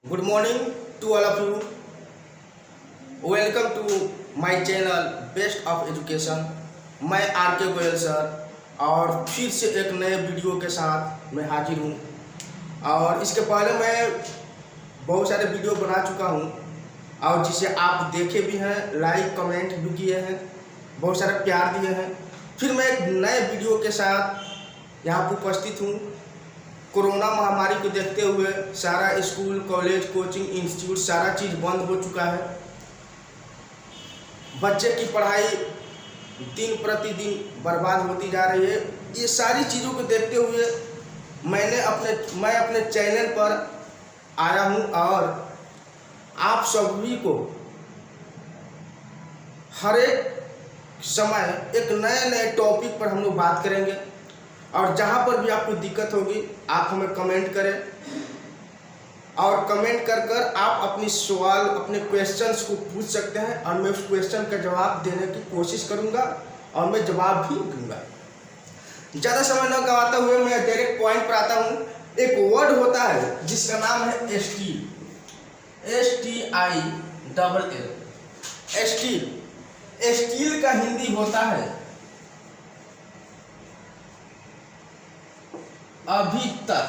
Good morning to all of you. Welcome to my channel best of education. मैं are के Goyal sir और फिर से एक नए वीडियो के साथ मैं हाजिर हूँ। और इसके पहले मैं बहुत सारे वीडियो बना चुका हूँ और जिसे आप देखे भी हैं, लाइक कमेंट भी किए हैं, बहुत सारे प्यार दिए हैं। फिर मैं एक नए वीडियो के साथ यहाँ पर उपस्थित हूँ। कोरोना महामारी को देखते हुए सारा स्कूल, कॉलेज, कोचिंग इंस्टीट्यूट सारा चीज़ बंद हो चुका है। बच्चे की पढ़ाई दिन प्रतिदिन बर्बाद होती जा रही है। ये सारी चीज़ों को देखते हुए मैं अपने चैनल पर आया हूँ और आप सभी को हर एक समय एक नए टॉपिक पर हम लोग बात करेंगे। और जहाँ पर भी आपको दिक्कत होगी आप हमें कमेंट करें और कमेंट कर आप अपनी सवाल, अपने क्वेश्चंस को पूछ सकते हैं और मैं उस क्वेश्चन का जवाब देने की कोशिश करूँगा और मैं जवाब भी दूंगा। ज़्यादा समय न गवाते हुए मैं डायरेक्ट पॉइंट पर आता हूँ। एक वर्ड होता है जिसका नाम है स्टील, STILL। स्टील का हिंदी होता है अभी तक।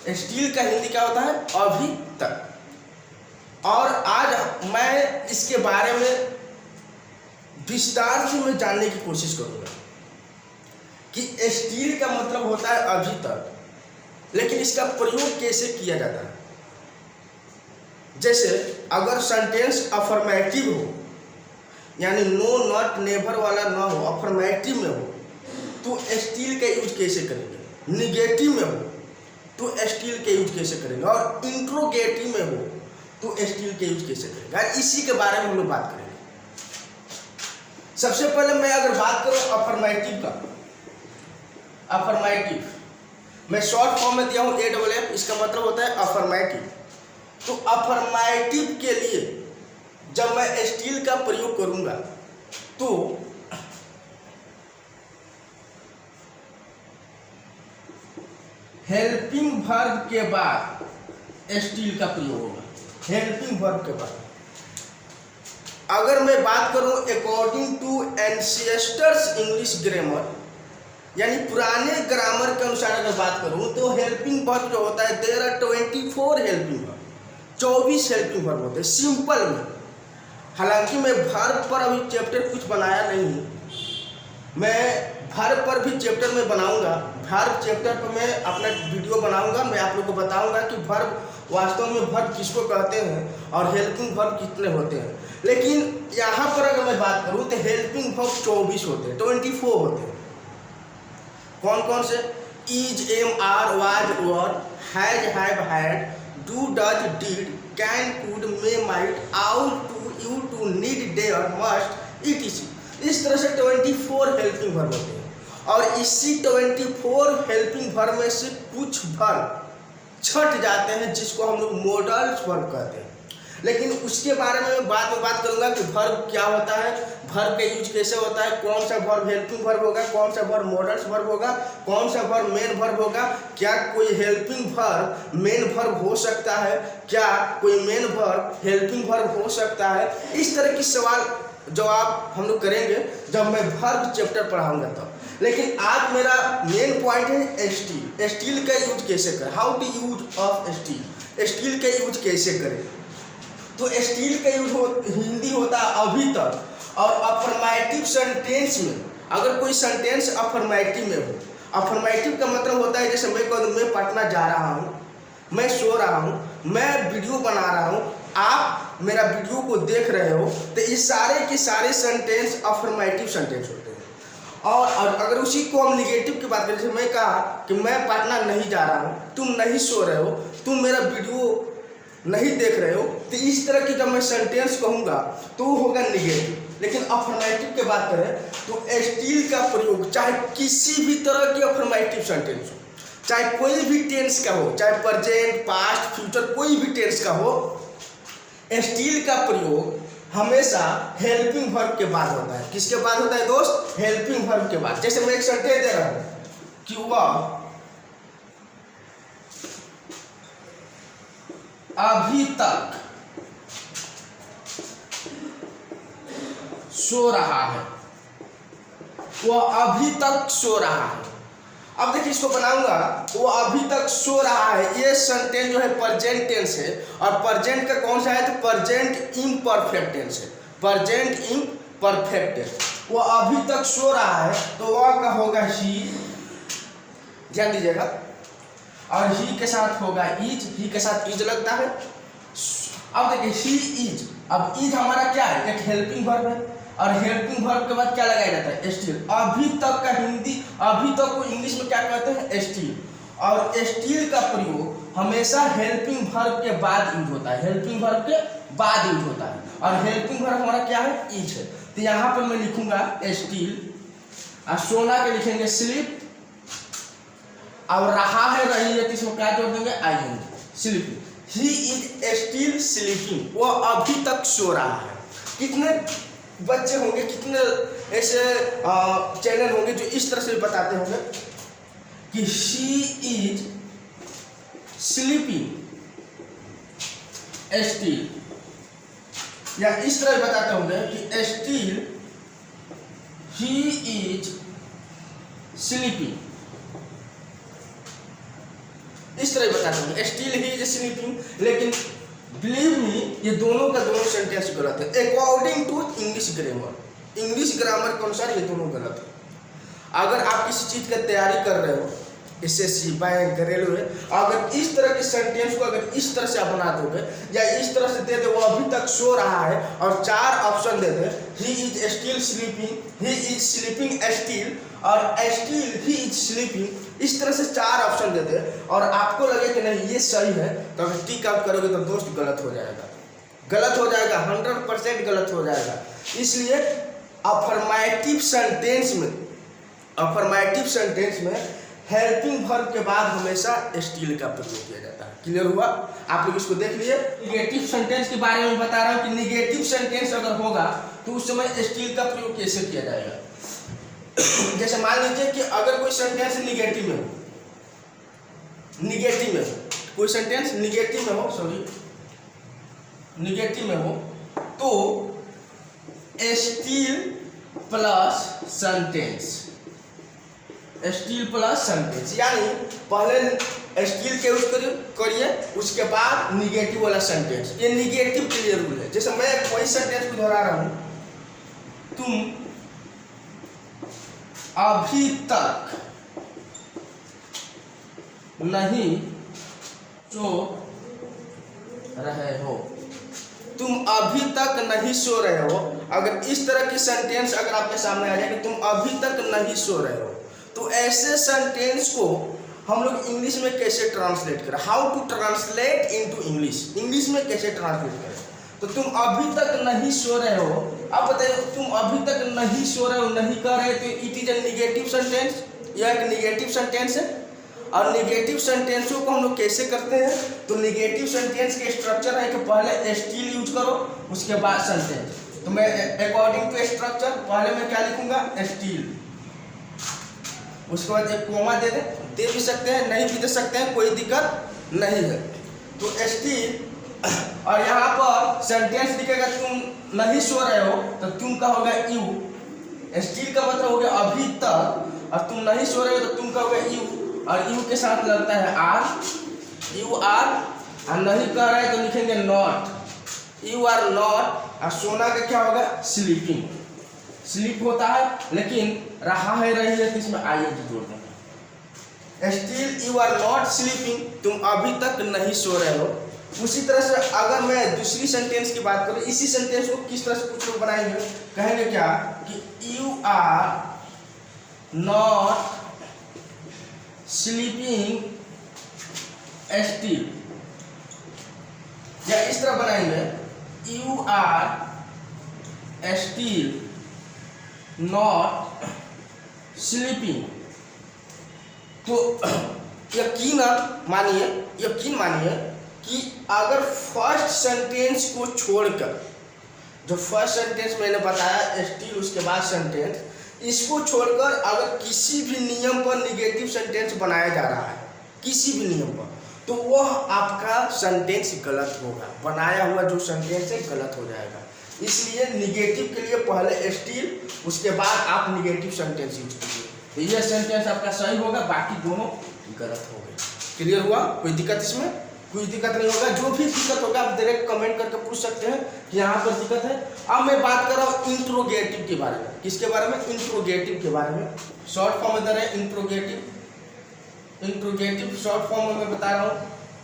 स्टील का हिंदी क्या होता है? अभी तक। और आज मैं इसके बारे में विस्तार से मैं जानने की कोशिश करूंगा कि स्टील का मतलब होता है अभी तक, लेकिन इसका प्रयोग कैसे किया जाता है। जैसे अगर सेंटेंस अफर्मेटिव हो, यानी नो नॉट नेवर वाला ना हो, अफर्मेटिव में हो तो स्टील का यूज कैसे करेंगे। निगेटिव में हो तो स्टील के यूज कैसे करेंगे और इंट्रोगेटिव में हो तो स्टील के यूज कैसे करेंगे। और इसी के बारे में हम लोग बात करेंगे। सबसे पहले मैं अगर बात करूं अफर्मेटिव का, अफर्मेटिव मैं शॉर्ट फॉर्म में दिया हूं AFF, इसका मतलब होता है अफर्मेटिव। तो अफर्मेटिव के लिए जब मैं स्टील का प्रयोग करूंगा तो हेल्पिंग वर्ब के बाद स्टील का प्रयोग होगा। हेल्पिंग वर्ब के बाद अगर मैं बात करूं according to ancestors English grammar, यानी पुराने ग्रामर के अनुसार अगर बात करूं तो हेल्पिंग वर्ब जो होता है there are 24 helping verb, 24 helping verb होते हैं सिंपल में। हालांकि मैं वर्ब पर अभी चैप्टर कुछ बनाया नहीं हूँ, मैं वर्ब पर भी चैप्टर में बनाऊंगा। वर्ब चैप्टर पर मैं अपना वीडियो बनाऊंगा। मैं आप लोग को बताऊंगा कि वर्ब वास्तव में वर्ब किसको कहते हैं और हेल्पिंग वर्ब कितने होते हैं। लेकिन यहाँ पर अगर मैं बात करूँ तो हेल्पिंग वर्ब 24 होते हैं, 24 होते हैं। कौन कौन से? Is, am, are, was, were, has, have, had, do, does, did, can, could, may, might, ought, to, यू, to, need, dare, must, etc। इस तरह से 24 हेल्पिंग वर्ब होते हैं। और इसी 24 हेल्पिंग वर्ब में से कुछ वर्ब छट जाते हैं जिसको हम लोग मॉडल्स वर्ब कहते हैं। लेकिन उसके बारे में मैं बाद में बात करूंगा कि वर्ब क्या होता है, वर्ब का यूज कैसे होता है, कौन सा वर्ब हेल्पिंग वर्ब होगा, कौन सा वर्ब मॉडल्स वर्ब होगा, कौन सा वर्ब मेन वर्ब होगा, क्या कोई हेल्पिंग वर्ब मेन वर्ब हो सकता है, क्या कोई मेन वर्ब हेल्पिंग वर्ब हो सकता है। इस तरह की सवाल जवाब हम लोग करेंगे जब मैं वर्ब चैप्टर पढ़ाऊंगा तब। लेकिन आज मेरा मेन पॉइंट है स्टील। स्टील का यूज कैसे करें, how to use of still, still का यूज कैसे करें। तो स्टील का यूज हिंदी होता है अभी तक। और अफर्मेटिव सेंटेंस में अगर कोई सेंटेंस अफर्मेटिव में हो, अफर्मेटिव का मतलब होता है जैसे मैं कहूँ मैं पटना जा रहा हूँ, मैं सो रहा हूँ, मैं वीडियो बना रहा हूँ, आप मेरा वीडियो को देख रहे हो, तो ये सारे के सारे सेंटेंस अफर्मेटिव सेंटेंस होते हैं। और अगर उसी को हम निगेटिव की बात करें, जैसे मैं कहा कि मैं पटना नहीं जा रहा हूँ, तुम नहीं सो रहे हो, तुम मेरा वीडियो नहीं देख रहे हो, तो इस तरह की जब मैं सेंटेंस कहूँगा तो वो होगा निगेटिव। लेकिन अफर्मेटिव की बात करें तो स्टील का प्रयोग चाहे किसी भी तरह की अफर्मेटिव सेंटेंस हो, चाहे कोई भी टेंस का हो, चाहे प्रेजेंट, पास्ट, फ्यूचर, कोई भी टेंस का हो, स्टील का प्रयोग हमेशा हेल्पिंग वर्ब के बाद होता है। किसके बाद होता है दोस्त? हेल्पिंग वर्ब के बाद। जैसे मैं एक सेंटेंस दे रहा हूँ कि वह अभी तक सो रहा है, वह अभी तक सो रहा है। अब देखिए इसको बनाऊंगा, वो अभी तक सो रहा है। ये सेंटेंस जो है प्रेजेंट टेंस है, और प्रेजेंट का कौन सा है, तो प्रेजेंट इम्परफेक्ट टेंस है, प्रेजेंट इम्परफेक्ट टेंस। वो अभी तक सो रहा है तो वह का होगा ही, ध्यान दीजिएगा, और ही के साथ होगा इज, ही के साथ इज लगता है। अब देखिए ही इज, अब इज हमारा क्या है, एक हेल्पिंग वर्ब है, और हेल्पिंग वर्ब के बाद क्या लगाया जाता है, स्टिल। अभी तक का हिंदी, अभी तक को इंग्लिश में क्या कहते हैं, स्टिल। और स्टिल का प्रयोग हमेशा हेल्पिंग वर्ब के बाद यूज होता है, हेल्पिंग वर्ब के बाद यूज होता है, और हेल्पिंग वर्ब हमारा क्या है, इज है। तो यहाँ पर मैं लिखूंगा स्टिल, और सोना के लिखेंगे स्लीप, और रहा है, रही है, तो इसमें क्या जोड़ देंगे, I N G, sleeping. He is still sleeping, वो अभी तक सो रहा है। कितने बच्चे होंगे, कितने ऐसे चैनल होंगे जो इस तरह से बताते होंगे कि शी इज स्लीपिंग स्टिल, या इस तरह बताते होंगे कि स्टिल ही इज स्लीपिंग, इस तरह बताते होंगे स्टिल ही इज स्लीपिंग। लेकिन बिलीव मी, ये दोनों का दोनों सेंटेंस गलत है according to English grammar, English grammar के अनुसार ये दोनों गलत है। अगर आप किसी चीज की तैयारी कर रहे हो, एसएससी, बैंक, रेलवे, अगर इस तरह के सेंटेंस को अगर इस तरह से आप बना दोगे, या इस तरह से दे दे वो अभी तक सो रहा है, और 4 option they they, he is still sleeping, he is sleeping still, और स्टिल ही इज स्लीपिंग, इस तरह से 4 ऑप्शन देते हैं, और आपको लगे कि नहीं ये सही है, तो अगर टिक आउट करोगे तो दोस्त गलत हो जाएगा, गलत हो जाएगा, 100% गलत हो जाएगा। इसलिए अफर्मेटिव सेंटेंस में, अफर्मेटिव सेंटेंस में हेल्पिंग वर्ब के बाद हमेशा स्टिल का प्रयोग किया जाता है। क्लियर हुआ? आप लोग इसको देख लिए। निगेटिव सेंटेंस के बारे में बता रहा हूँ कि निगेटिव सेंटेंस अगर होगा तो उस समय स्टिल का प्रयोग कैसे किया जाएगा। जैसे मान लीजिए कि अगर कोई सेंटेंस निगेटिव में हो, निगेटिव में कोई सेंटेंस निगेटिव में हो, सॉरी निगेटिव में हो, तो still plus sentence, still plus sentence, यानी पहले स्टिल के यूज करिए, उसके बाद निगेटिव वाला सेंटेंस। ये निगेटिव के लिए रूल है। जैसे मैं वही सेंटेंस को दोहरा रहा हूं, तुम अभी तक नहीं सो रहे हो, तुम अभी तक नहीं सो रहे हो। अगर इस तरह की सेंटेंस अगर आपके सामने आ जाए कि तुम अभी तक नहीं सो रहे हो, तो ऐसे सेंटेंस को हम लोग इंग्लिश में कैसे ट्रांसलेट करें, how to translate into English, English में कैसे ट्रांसलेट करें। तो तुम अभी तक नहीं सो रहे हो, अब बताइए तुम अभी तक नहीं सो रहे हो, नहीं कर रहे, तो it is a negative sentence, यह एक निगेटिव सेंटेंस है। और निगेटिव सेंटेंसों को हम लोग कैसे करते हैं, तो निगेटिव सेंटेंस के स्ट्रक्चर है कि पहले स्टिल यूज करो, उसके बाद सेंटेंस। तो मैं अकॉर्डिंग टू स्ट्रक्चर पहले मैं क्या लिखूंगा, स्टिल, उसके बाद एक कोमा दे भी सकते हैं, नहीं भी दे सकते हैं, कोई दिक्कत नहीं है। तो स्टिल, और यहाँ पर सेंटेंस लिखेगा तुम नहीं सो रहे हो, तो तुम का होगा यू, स्टिल का मतलब हो गया अभी तक, और तुम नहीं सो रहे हो तो तुम का होगा यू, और यू के साथ लगता है आर, यू आर, और नहीं कर रहे तो लिखेंगे नॉट, यू आर नॉट, और सोना का क्या होगा, स्लीपिंग, स्लीप होता है, लेकिन रहा है, रही है, तो इसमें आईएनजी जोड़ देंगे। Still you are not sleeping, तुम अभी तक नहीं सो रहे हो। उसी तरह से अगर मैं दूसरी सेंटेंस की बात करूं, इसी सेंटेंस को किस तरह से कुछ लोग बनाएंगे, कहेंगे क्या कि you are not sleeping still, या इस तरह बनाएंगे you are still not sleeping. तो यकीन मानिए कि अगर फर्स्ट सेंटेंस को छोड़कर, जो फर्स्ट सेंटेंस मैंने बताया स्टिल उसके बाद सेंटेंस, इसको छोड़कर अगर किसी भी नियम पर निगेटिव सेंटेंस बनाया जा रहा है, किसी भी नियम पर, तो वह आपका सेंटेंस गलत होगा, बनाया हुआ जो सेंटेंस है गलत हो जाएगा। इसलिए निगेटिव के लिए पहले स्टील, उसके बाद आप निगेटिव सेंटेंस यूज कीजिए, तो यह सेंटेंस आपका सही होगा, बाकी दोनों गलत हो गए। क्लियर हुआ? कोई दिक्कत इसमें? कोई दिक्कत नहीं होगा। जो भी दिक्कत होगा आप डायरेक्ट कमेंट करके पूछ सकते हैं कि यहाँ पर दिक्कत है। अब मैं बात कर रहा हूँ इंट्रोगेटिव के बारे में। किसके बारे में? इंट्रोगेटिव के बारे में। शॉर्ट फॉर्म इधर है इंट्रोगेटिव। इंट्रोगेटिव शॉर्ट फॉर्म में मैं बता रहा हूँ।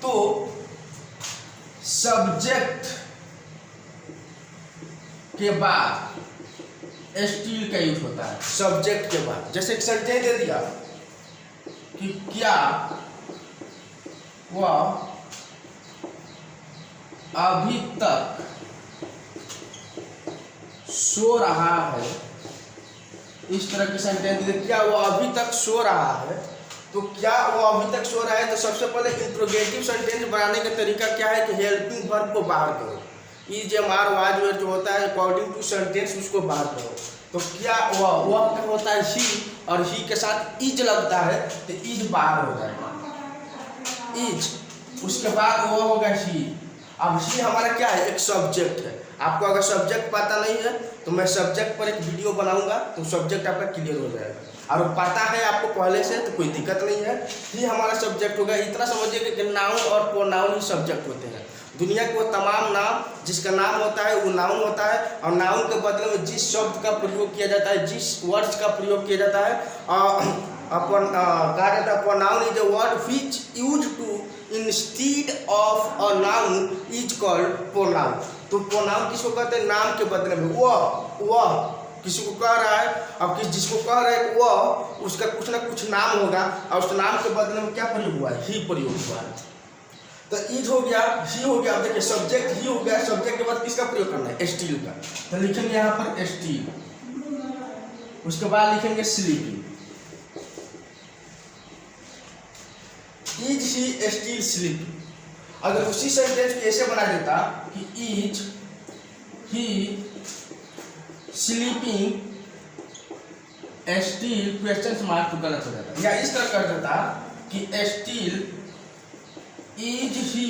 तो सब्जेक्ट के बाद स्टील का यूज होता है। सब्जेक्ट के बाद, जैसे एक सेंटेंस दे दिया कि क्या वह अभी तक सो रहा है, इस तरह की सेंटेंस दे, क्या वो अभी तक सो रहा है। तो क्या वो अभी तक सो रहा है, तो सबसे पहले इंट्रोगेटिव सेंटेंस बनाने का तरीका क्या है कि हेल्पिंग वर्ब को बाहर करो। इज एम-आर वाज वेयर जो होता है अकॉर्डिंग टू सेंटेंस उसको बाहर करो। तो क्या वह क्या होता है ही, और ही के साथ इज लगता है तो इज बाहर हो जाएगा, इज। उसके बाद वो होगा ही। अब ही हमारा क्या है? एक सब्जेक्ट है। आपको अगर सब्जेक्ट पता नहीं है तो मैं सब्जेक्ट पर एक वीडियो बनाऊंगा, तो सब्जेक्ट आपका क्लियर हो जाएगा। और पता है आपको पहले से तो कोई दिक्कत नहीं है। ही हमारा सब्जेक्ट होगा। इतना समझिए कि नाउन और प्रोनाउन ही सब्जेक्ट होते हैं। दुनिया के वो तमाम नाम जिसका नाम होता है वो नाउन होता है, और नाउन के बदले में जिस शब्द का प्रयोग किया जाता है, जिस वर्ड्स का प्रयोग किया जाता है, कहा जाता है pronoun is a word which used to instead of a noun is called pronoun. तो प्रोनाउन किसको कहते हैं? नाम के बदले में वह किसी को कह रहा है, अब जिसको कह रहा है वह, उसका कुछ ना कुछ नाम होगा, और उस नाम के बदले में क्या प्रयोग हुआ है? ही प्रयोग हुआ है। तो इज हो गया, ही हो गया। अब देखिए सब्जेक्ट ही हो गया, सब्जेक्ट के बाद किसका प्रयोग करना है? स्टील का। तो लिखेंगे यहाँ पर स्टील, उसके बाद लिखेंगे sleeping. Is he steel sleeping. अगर उसी सेंटेंस को ऐसे बना देता कि is he sleeping steel question mark, तो गलत हो जाता। या इस तरह कर देता कि steel is he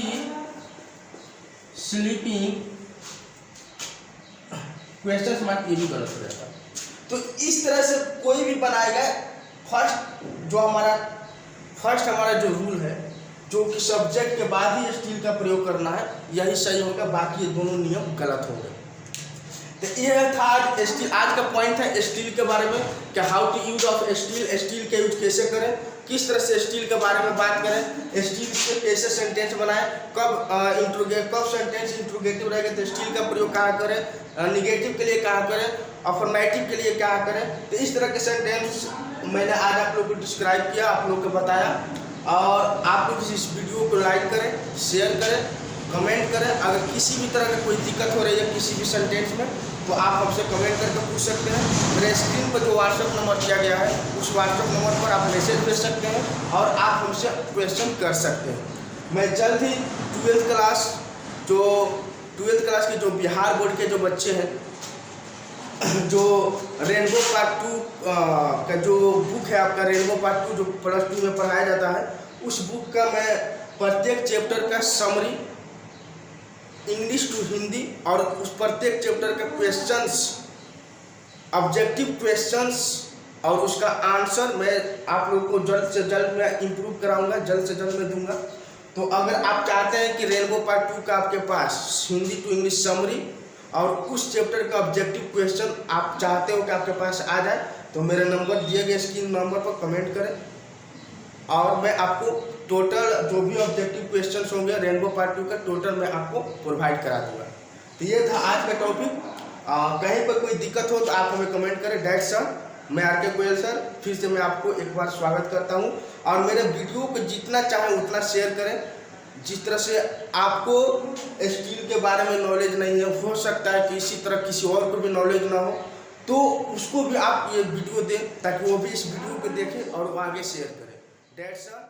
sleeping question mark, ये भी गलत हो जाता। तो इस तरह से कोई भी बनाएगा। फर्स्ट हमारा जो रूल है, जो कि सब्जेक्ट के बाद ही स्टील का प्रयोग करना है, यही सही होगा, बाकी ये दोनों नियम गलत होंगे। तो ये था आज स्टील। आज का पॉइंट है स्टील के बारे में कि how to use of still, still का यूज कैसे करें, किस तरह से स्टील के बारे में बात करें, स्टील से कैसे सेंटेंस बनाएं, कब सेंटेंस इंट्रोगेटिव रहेगा तो स्टील का प्रयोग कहाँ करें, निगेटिव के लिए कहाँ करें, अफर्मेटिव के लिए कहाँ करें। तो इस तरह के सेंटेंस मैंने आज आप लोग को डिस्क्राइब किया, आप लोग को बताया। और आप लोग इस वीडियो को लाइक करें, शेयर करें, कमेंट करें। अगर किसी भी तरह की कोई दिक्कत हो रही है किसी भी सेंटेंस में, तो आप हमसे कमेंट करके पूछ सकते हैं। मेरे स्क्रीन पर जो व्हाट्सएप नंबर दिया गया है, उस व्हाट्सएप नंबर पर आप मैसेज भेज सकते हैं और आप हमसे क्वेश्चन कर सकते हैं। मैं जल्द ही 12th क्लास के जो बिहार बोर्ड के जो बच्चे हैं, जो रेनबो पार्ट 2 का जो बुक है आपका, रेनबो पार्ट 2 जो +2 में पढ़ाया जाता है, उस बुक का मैं प्रत्येक चैप्टर का समरी इंग्लिश टू हिंदी और उस प्रत्येक चैप्टर के क्वेश्चंस, ऑब्जेक्टिव क्वेश्चंस और उसका आंसर मैं आप लोगों को जल्द से जल्द मैं इम्प्रूव कराऊंगा, जल्द से जल्द मैं दूंगा। तो अगर आप चाहते हैं कि रेनबो पार्ट 2 का आपके पास हिंदी टू इंग्लिश समरी और उस चैप्टर का ऑब्जेक्टिव क्वेश्चन आप चाहते हो कि आपके पास आ जाए, तो मेरे नंबर दिए गए स्क्रीन नंबर पर कमेंट करें और मैं आपको टोटल जो भी ऑब्जेक्टिव क्वेश्चंस होंगे रेनबो पार्ट 2 का टोटल मैं आपको प्रोवाइड करा दूंगा। तो ये था आज का टॉपिक। कहीं पर कोई दिक्कत हो तो आप हमें कमेंट करें। डैट सर, मैं आर.के. गोयल सर फिर से मैं आपको एक बार स्वागत करता हूँ और मेरे वीडियो को जितना चाहें उतना शेयर करें। जिस तरह से आपको स्टील के बारे में नॉलेज नहीं है, हो सकता है कि इसी तरह किसी और को भी नॉलेज ना हो, तो उसको भी आप ये वीडियो दें ताकि वो भी इस वीडियो को देखें और वो आगे शेयर करें। That sir.